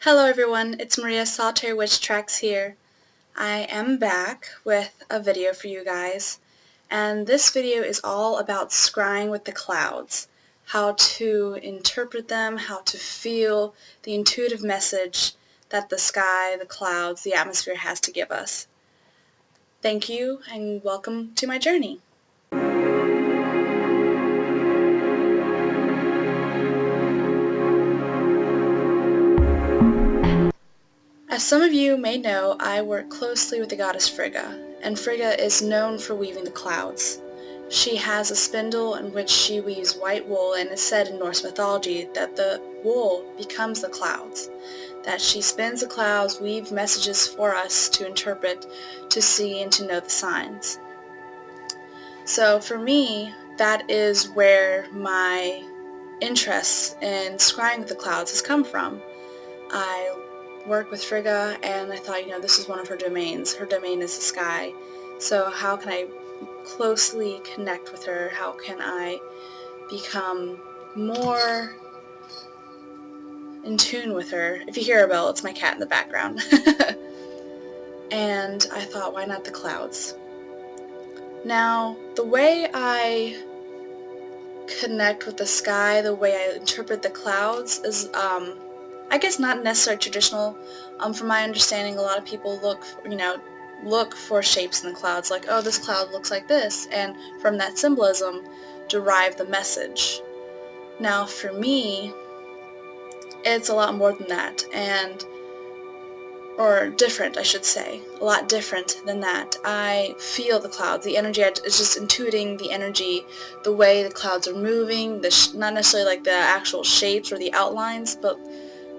Hello everyone, it's Maria Solitary Witch Tracks here. I am back with a video for you guys, and this video is all about scrying with the clouds, how to interpret them, how to feel the intuitive message that the sky, the clouds, the atmosphere has to give us. Thank you and welcome to my journey. As some of you may know, I work closely with the goddess Frigga, and Frigga is known for weaving the clouds. She has a spindle in which she weaves white wool, and it's said in Norse mythology that the wool becomes the clouds, that she spins the clouds, weaves messages for us to interpret, to see, and to know the signs. So for me, that is where my interest in scrying with the clouds has come from. I work with Frigga, and I thought, this is one of her domains. Her domain is the sky. So how can I closely connect with her? How can I become more in tune with her? If you hear a bell, it's my cat in the background. And I thought, why not the clouds? Now, the way I connect with the sky, the way I interpret the clouds is I guess not necessarily traditional. From my understanding, a lot of people look for shapes in the clouds, like, oh, this cloud looks like this, and from that symbolism, derive the message. Now, for me, it's a lot more than that, or different, I should say, a lot different than that. I feel the clouds, the energy. It's just intuiting the energy, the way the clouds are moving, not necessarily like the actual shapes or the outlines, but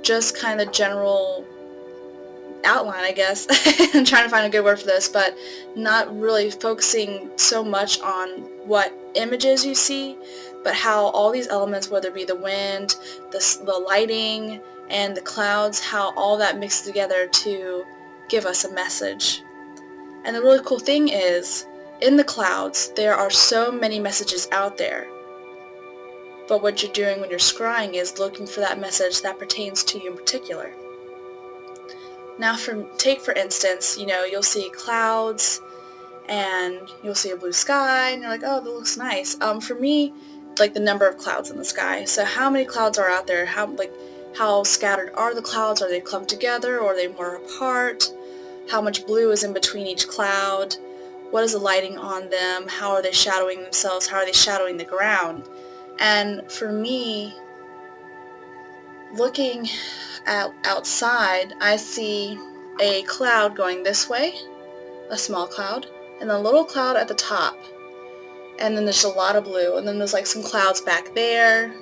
just kind of general outline, I guess. I'm trying to find a good word for this, but not really focusing so much on what images you see, but how all these elements, whether it be the wind, the lighting, and the clouds, how all that mixes together to give us a message. And the really cool thing is, in the clouds, there are so many messages out there. But what you're doing when you're scrying is looking for that message that pertains to you in particular. Now, take for instance, you'll see clouds, and you'll see a blue sky, and you're like, oh, that looks nice. For me, like the number of clouds in the sky. So how many clouds are out there? How scattered are the clouds? Are they clumped together, or are they more apart? How much blue is in between each cloud? What is the lighting on them? How are they shadowing themselves? How are they shadowing the ground? And for me, looking outside, I see a cloud going this way, a small cloud, and a little cloud at the top. And then there's a lot of blue, and then there's like some clouds back there.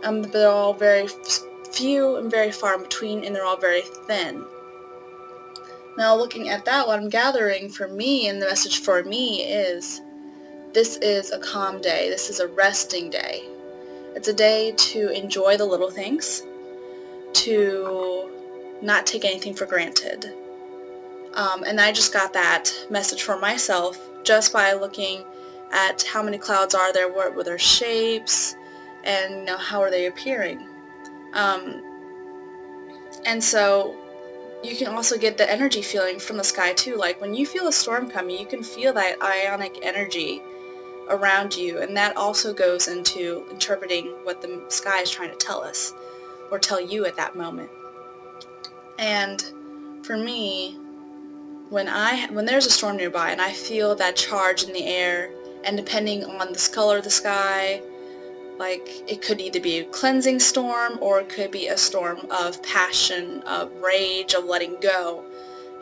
They're all very few and very far in between, and they're all very thin. Now, looking at that, what I'm gathering for me, and the message for me is, this is a calm day. This is a resting day. It's a day to enjoy the little things, to not take anything for granted. And I just got that message for myself just by looking at how many clouds are there, what were their shapes, and how are they appearing. And so you can also get the energy feeling from the sky too. Like when you feel a storm coming, you can feel that ionic energy around you, and that also goes into interpreting what the sky is trying to tell us or tell you at that moment. And for me, when there's a storm nearby and I feel that charge in the air, and depending on the color of the sky, like it could either be a cleansing storm or it could be a storm of passion, of rage, of letting go.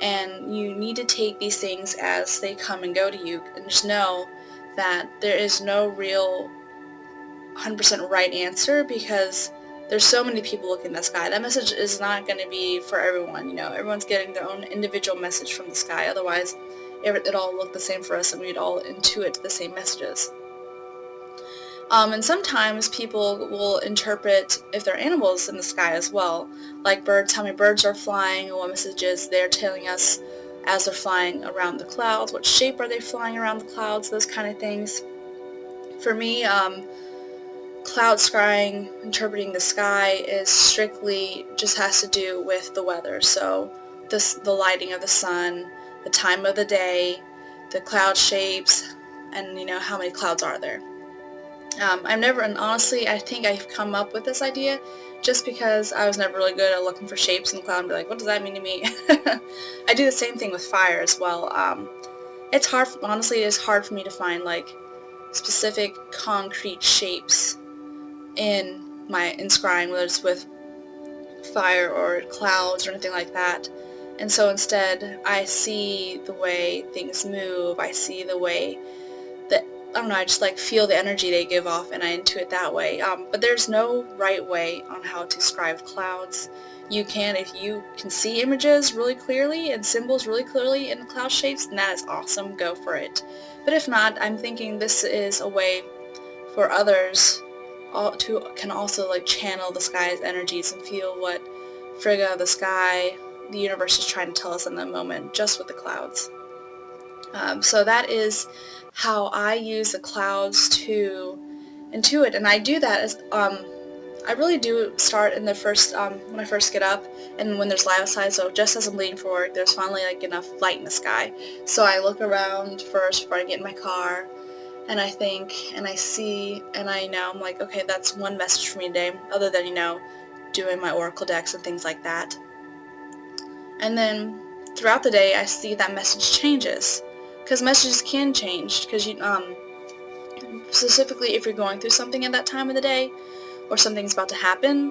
And you need to take these things as they come and go to you, and just know that there is no real 100% right answer, because there's so many people looking at the sky. That message is not going to be for everyone. Everyone's getting their own individual message from the sky. Otherwise, it'd all look the same for us, and we'd all intuit the same messages. And sometimes people will interpret if there are animals in the sky as well, like birds, how many birds are flying, and what messages they're telling us as they're flying around the clouds, what shape are they flying around the clouds, those kind of things. For me, cloud scrying, interpreting the sky, is strictly just has to do with the weather. So the lighting of the sun, the time of the day, the cloud shapes, and how many clouds are there. And honestly, I think I've come up with this idea just because I was never really good at looking for shapes in the cloud and be like, what does that mean to me? I do the same thing with fire as well. It's hard, honestly, it is hard for me to find like specific concrete shapes in scrying, whether it's with fire or clouds or anything like that. And so instead, I see the way things move, I see the way that, I don't know, I just like feel the energy they give off, and I intuit that way. But there's no right way on how to scribe clouds. If you can see images really clearly and symbols really clearly in cloud shapes, then that is awesome, go for it. But if not, I'm thinking this is a way for others can also like channel the sky's energies and feel what Frigga, the sky, the universe is trying to tell us in that moment, just with the clouds. So that is how I use the clouds to intuit, and I do that as I really do start in the first when I first get up and when there's light outside. So just as I'm leaving for work, there's finally like enough light in the sky. So I look around first before I get in my car, and I think, and I see, and I know, I'm like, okay, that's one message for me today, other than, doing my oracle decks and things like that. And then throughout the day, I see that message changes, because messages can change, because specifically if you're going through something at that time of the day, or something's about to happen.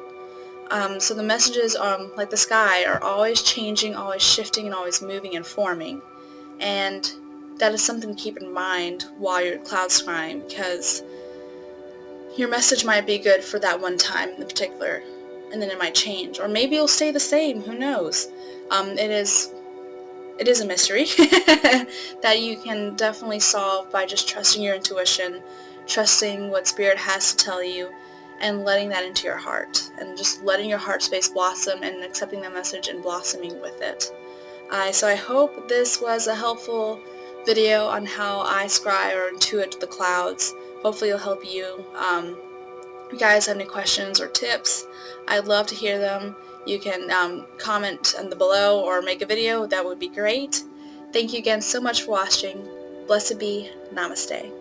So the messages, like the sky, are always changing, always shifting, and always moving and forming. And that is something to keep in mind while you're cloud scrying, because your message might be good for that one time in particular, and then it might change, or maybe it'll stay the same. Who knows? It is a mystery that you can definitely solve by just trusting your intuition, trusting what Spirit has to tell you, and letting that into your heart, and just letting your heart space blossom and accepting the message and blossoming with it. So I hope this was a helpful video on how I scry or intuit the clouds. Hopefully it'll help you. If you guys have any questions or tips, I'd love to hear them. You can comment on the below or make a video. That would be great. Thank you again so much for watching. Blessed be. Namaste.